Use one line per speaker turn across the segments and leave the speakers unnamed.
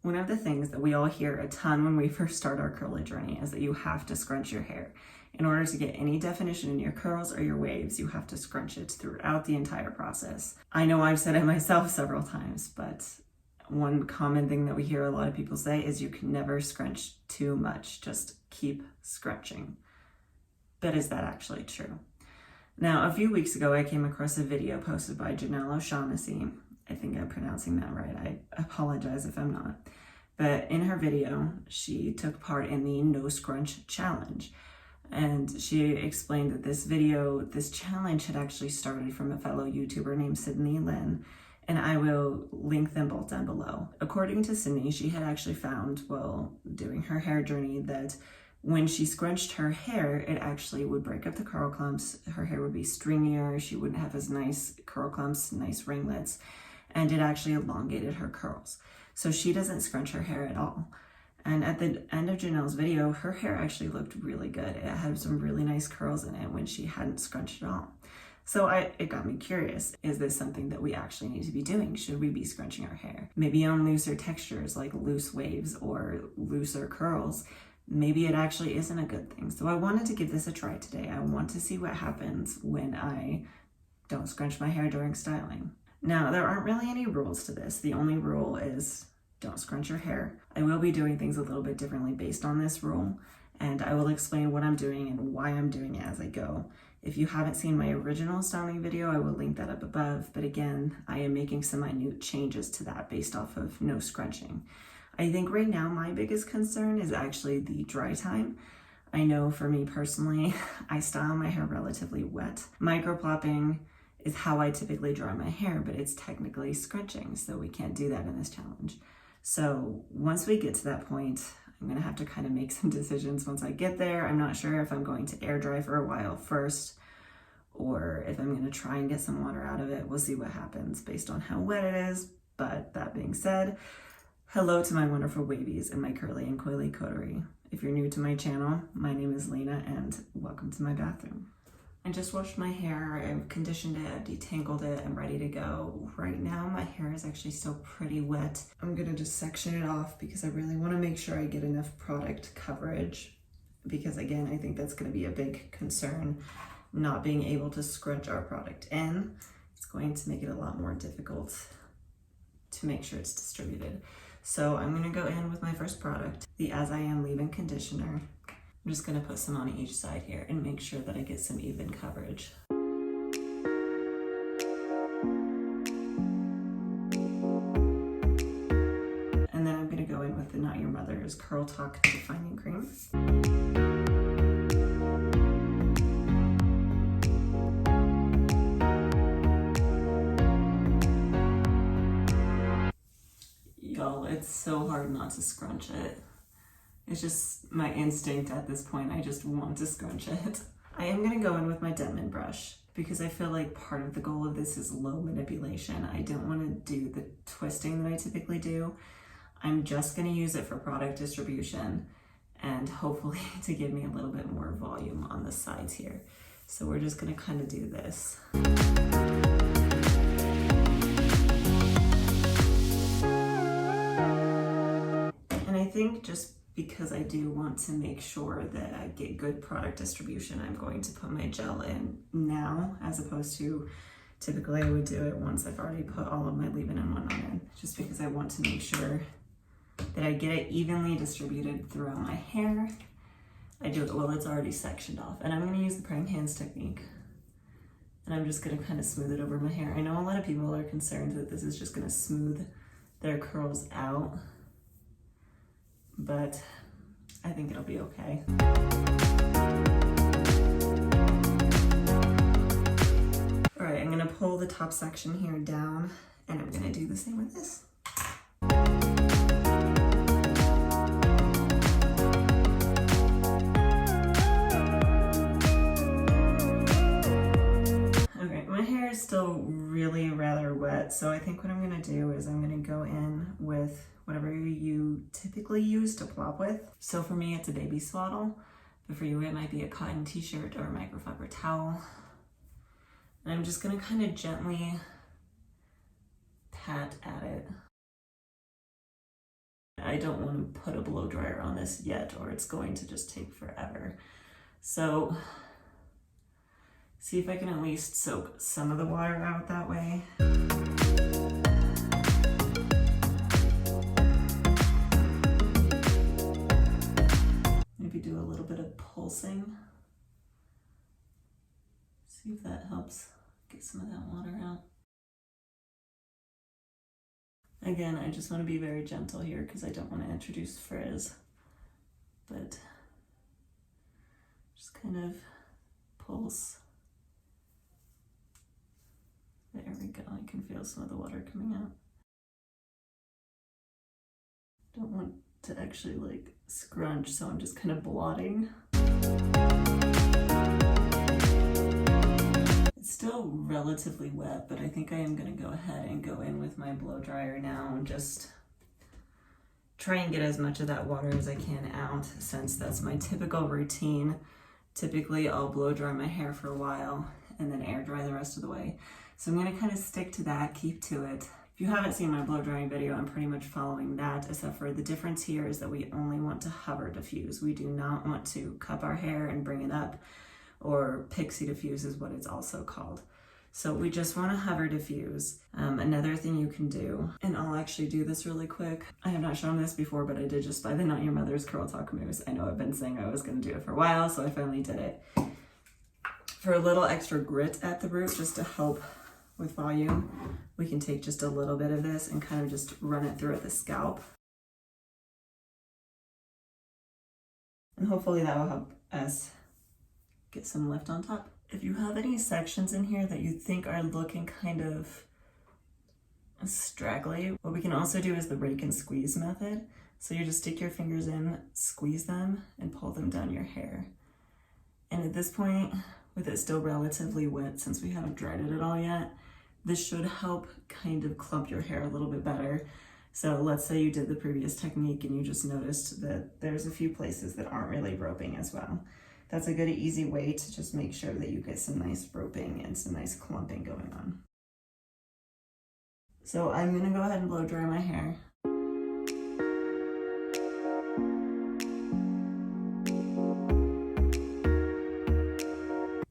One of the things that we all hear a ton when we first start our curly journey is that you have to scrunch your hair. In order to get any definition in your curls or your waves, you have to scrunch it throughout the entire process. I know I've said it myself several times, but one common thing that we hear a lot of people say is you can never scrunch too much, just keep scrunching. But is that actually true? Now, a few weeks ago, I came across a video posted by Jannelle. I think I'm pronouncing that right. I apologize if I'm not. But in her video, she took part in the No Scrunch challenge. And she explained that this challenge had actually started from a fellow YouTuber named Lynn. And I will link them both down below. According to Sydney, she had actually found, while doing her hair journey, that when she scrunched her hair, it actually would break up the curl clumps. Her hair would be stringier. She wouldn't have as nice curl clumps, nice ringlets, and it actually elongated her curls. So she doesn't scrunch her hair at all. And at the end of Jannelle's video, her hair actually looked really good. It had some really nice curls in it when she hadn't scrunched at all. So it got me curious. Is this something that we actually need to be doing? Should we be scrunching our hair? Maybe on looser textures like loose waves or looser curls. Maybe it actually isn't a good thing. So I wanted to give this a try today. I want to see what happens when I don't scrunch my hair during styling. Now, there aren't really any rules to this. The only rule is don't scrunch your hair. I will be doing things a little bit differently based on this rule, and I will explain what I'm doing and why I'm doing it as I go. If you haven't seen my original styling video, I will link that up above, but again, I am making some minute changes to that based off of no scrunching. I think right now my biggest concern is actually the dry time. I know for me personally, I style my hair relatively wet. Micro-plopping is how I typically dry my hair, but it's technically scrunching, so we can't do that in this challenge. So once we get to that point, I'm gonna have to kind of make some decisions once I get there. I'm not sure if I'm going to air dry for a while first, or if I'm gonna try and get some water out of it. We'll see what happens based on how wet it is. But that being said, hello to my wonderful wavies and my curly and coily coterie. If you're new to my channel, my name is Lena and welcome to my bathroom. I just washed my hair, I've conditioned it, I've detangled it, I'm ready to go. Right now my hair is actually still pretty wet. I'm gonna just section it off because I really wanna make sure I get enough product coverage, because again, I think that's gonna be a big concern, not being able to scrunch our product in. It's going to make it a lot more difficult to make sure it's distributed. So I'm gonna go in with my first product, the As I Am Leave-In Conditioner. I'm just gonna put some on each side here and make sure that I get some even coverage. And then I'm gonna go in with the Not Your Mother's Curl Talk Defining Cream. Y'all, it's so hard not to scrunch it. It's just my instinct at this point. I just want to scrunch it. I am gonna go in with my Denman brush because I feel like part of the goal of this is low manipulation. I don't wanna do the twisting that I typically do. I'm just gonna use it for product distribution and hopefully to give me a little bit more volume on the sides here. So we're just gonna kind of do this. And I think just because I do want to make sure that I get good product distribution, I'm going to put my gel in now, as opposed to typically I would do it once I've already put all of my leave-in and whatnot in, just because I want to make sure that I get it evenly distributed throughout my hair. I do it while it's already sectioned off. And I'm gonna use the praying hands technique. And I'm just gonna kind of smooth it over my hair. I know a lot of people are concerned that this is just gonna smooth their curls out, but I think it'll be okay. All right, I'm gonna pull the top section here down and I'm gonna do the same with this. Okay, my hair is still really rather wet, so I think what I'm gonna do is I'm gonna go in with whatever you typically use to plop with. So for me, it's a baby swaddle, but for you, it might be a cotton t-shirt or a microfiber towel. And I'm just gonna kind of gently pat at it. I don't want to put a blow dryer on this yet, or it's going to just take forever. So see if I can at least soak some of the water out that way. Maybe do a little bit of pulsing. See if that helps get some of that water out. Again, I just want to be very gentle here because I don't want to introduce frizz, but just kind of pulse. There we go, I can feel some of the water coming out. Don't want to actually like scrunch, so I'm just kind of blotting. It's still relatively wet, but I think I am going to go ahead and go in with my blow dryer now and just try and get as much of that water as I can out, since that's my typical routine. Typically I'll blow dry my hair for a while and then air dry the rest of the way. So I'm going to kind of stick to that, keep to it. If you haven't seen my blow drying video, I'm pretty much following that, except for the difference here is that we only want to hover diffuse. We do not want to cup our hair and bring it up, or pixie diffuse is what it's also called. So we just want to hover diffuse. Another thing you can do, and I'll actually do this really quick. I have not shown this before, but I did just buy the Not Your Mother's Curl Talk Mousse. I know I've been saying I was going to do it for a while, so I finally did it. For a little extra grit at the root, just to help with volume, we can take just a little bit of this and kind of just run it through at the scalp. And hopefully that will help us get some lift on top. If you have any sections in here that you think are looking kind of straggly, what we can also do is the rake and squeeze method. So you just stick your fingers in, squeeze them, and pull them down your hair. And at this point, with it still relatively wet, since we haven't dried it at all yet, this should help kind of clump your hair a little bit better. So let's say you did the previous technique and you just noticed that there's a few places that aren't really roping as well. That's a good, easy way to just make sure that you get some nice roping and some nice clumping going on. So I'm gonna go ahead and blow dry my hair.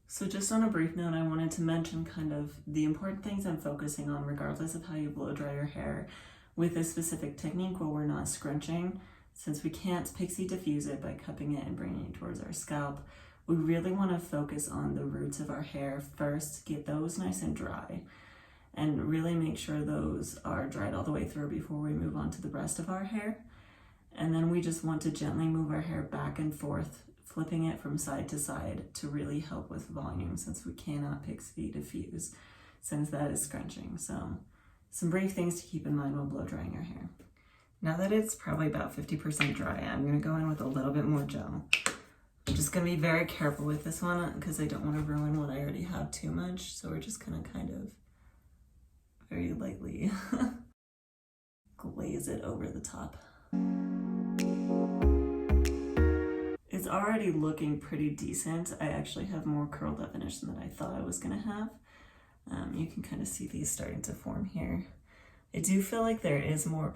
So just on a brief note, I wanted to mention kind of the important things I'm focusing on regardless of how you blow dry your hair with this specific technique while we're not scrunching. Since we can't pixie diffuse it by cupping it and bringing it towards our scalp, we really want to focus on the roots of our hair first, get those nice and dry, and really make sure those are dried all the way through before we move on to the rest of our hair. And then we just want to gently move our hair back and forth, flipping it from side to side to really help with volume, since we cannot pixie diffuse, since that is scrunching. So some brief things to keep in mind while blow drying your hair. Now that it's probably about 50% dry, I'm going to go in with a little bit more gel. I'm just going to be very careful with this one because I don't want to ruin what I already have too much. So we're just going to kind of very lightly glaze it over the top. It's already looking pretty decent. I actually have more curl definition than I thought I was going to have. You can kind of see these starting to form here. I do feel like there is more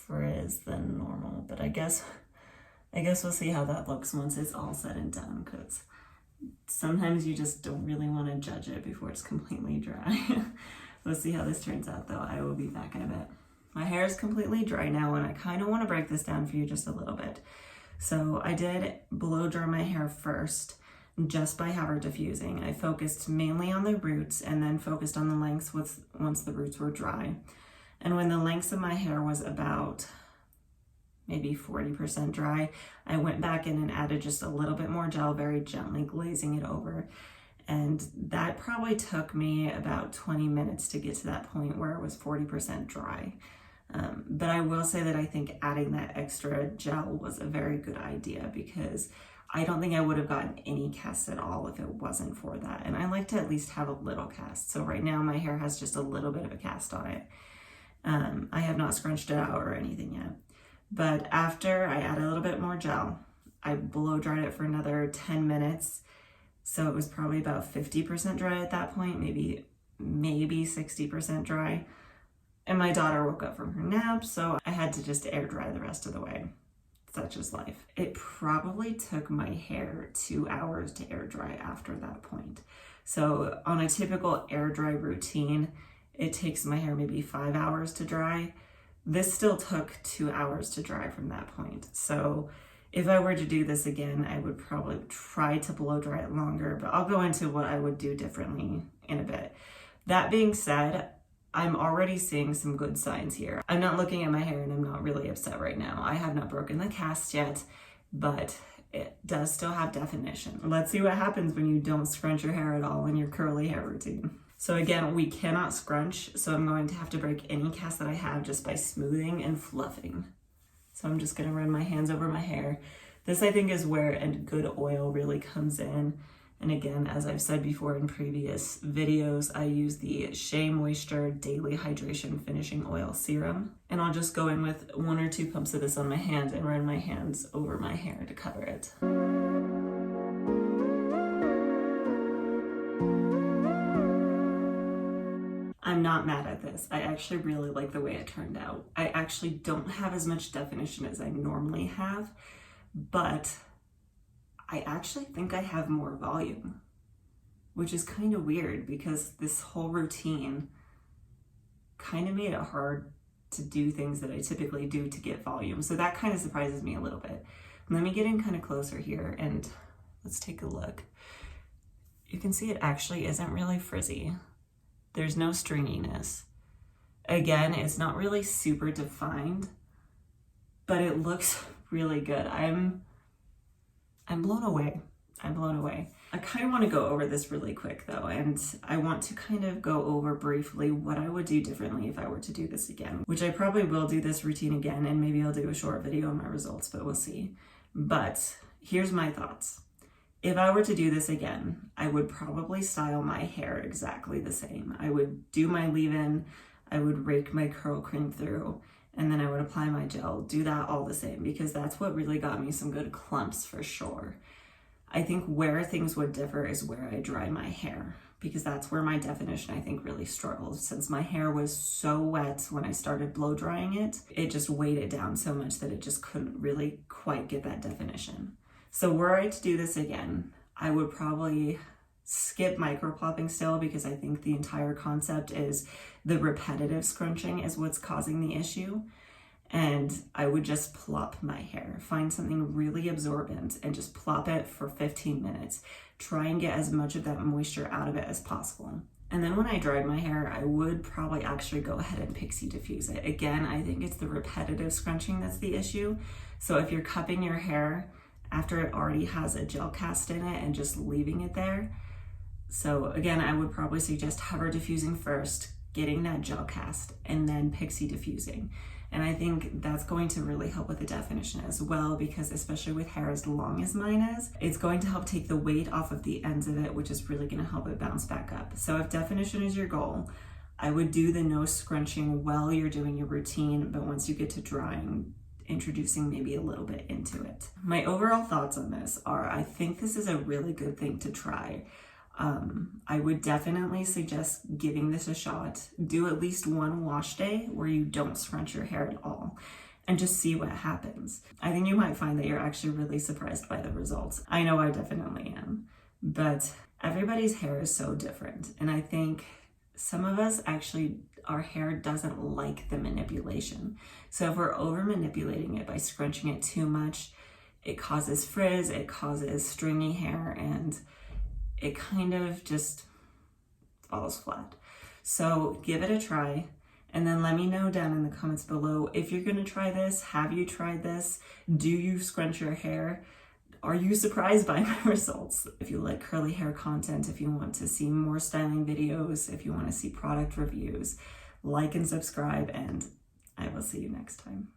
frizz than normal, but I guess we'll see how that looks once it's all said and done, because sometimes you just don't really want to judge it before it's completely dry. We'll see how this turns out though. I will be back in a bit. My hair is completely dry now, and I kind of want to break this down for you just a little bit. So I did blow dry my hair first, just by hover diffusing. I focused mainly on the roots and then focused on the lengths once the roots were dry. And when the lengths of my hair was about maybe 40% dry, I went back in and added just a little bit more gel, very gently glazing it over. And that probably took me about 20 minutes to get to that point where it was 40% dry. But I will say that I think adding that extra gel was a very good idea, because I don't think I would have gotten any cast at all if it wasn't for that. And I like to at least have a little cast. So right now my hair has just a little bit of a cast on it. I have not scrunched it out or anything yet. But after I added a little bit more gel, I blow dried it for another 10 minutes. So it was probably about 50% dry at that point, maybe 60% dry. And my daughter woke up from her nap, so I had to just air dry the rest of the way. Such is life. It probably took my hair 2 hours to air dry after that point. So on a typical air dry routine, it takes my hair maybe 5 hours to dry. This still took 2 hours to dry from that point. So if I were to do this again, I would probably try to blow dry it longer, but I'll go into what I would do differently in a bit. That being said, I'm already seeing some good signs here. I'm not looking at my hair and I'm not really upset right now. I have not broken the cast yet, but it does still have definition. Let's see what happens when you don't scrunch your hair at all in your curly hair routine. So again, we cannot scrunch, so I'm going to have to break any cast that I have just by smoothing and fluffing. So I'm just gonna run my hands over my hair. This I think is where a good oil really comes in. And again, as I've said before in previous videos, I use the Shea Moisture Daily Hydration Finishing Oil Serum. And I'll just go in with 1 or 2 pumps of this on my hand and run my hands over my hair to cover it. I'm not mad at this. I actually really like the way it turned out. I actually don't have as much definition as I normally have, but I actually think I have more volume, which is kind of weird because this whole routine kind of made it hard to do things that I typically do to get volume. So that kind of surprises me a little bit. Let me get in kind of closer here and let's take a look. You can see it actually isn't really frizzy. There's no stringiness. Again, it's not really super defined, but it looks really good. I'm blown away. I'm blown away. I kind of want to go over this really quick though, and I want to kind of go over briefly what I would do differently if I were to do this again, which I probably will do this routine again, and maybe I'll do a short video on my results, but we'll see. But here's my thoughts. If I were to do this again, I would probably style my hair exactly the same. I would do my leave-in, I would rake my curl cream through, and then I would apply my gel, do that all the same, because that's what really got me some good clumps for sure. I think where things would differ is where I dry my hair, because that's where my definition I think really struggles. Since my hair was so wet when I started blow drying it, it just weighed it down so much that it just couldn't really quite get that definition. So were I to do this again, I would probably skip micro-plopping still, because I think the entire concept is the repetitive scrunching is what's causing the issue. And I would just plop my hair, find something really absorbent and just plop it for 15 minutes. Try and get as much of that moisture out of it as possible. And then when I dried my hair, I would probably actually go ahead and pixie diffuse it. Again, I think it's the repetitive scrunching that's the issue. So if you're cupping your hair after it already has a gel cast in it and just leaving it there. So again, I would probably suggest hover diffusing first, getting that gel cast, and then pixie diffusing. And I think that's going to really help with the definition as well, because especially with hair as long as mine is, it's going to help take the weight off of the ends of it, which is really going to help it bounce back up. So if definition is your goal, I would do the nose scrunching while you're doing your routine, but once you get to drying, introducing maybe a little bit into it. My overall thoughts on this are, I think this is a really good thing to try. I would definitely suggest giving this a shot. Do at least one wash day where you don't scrunch your hair at all and just see what happens. I think you might find that you're actually really surprised by the results. I know I definitely am, but everybody's hair is so different. And I think some of us actually, our hair doesn't like the manipulation. So if we're over manipulating it by scrunching it too much, it causes frizz, it causes stringy hair, and it kind of just falls flat. So give it a try, and then let me know down in the comments below if you're gonna try this. Have you tried this? Do you scrunch your hair? Are you surprised by my results? If you like curly hair content, if you want to see more styling videos, if you want to see product reviews, like and subscribe, and I will see you next time.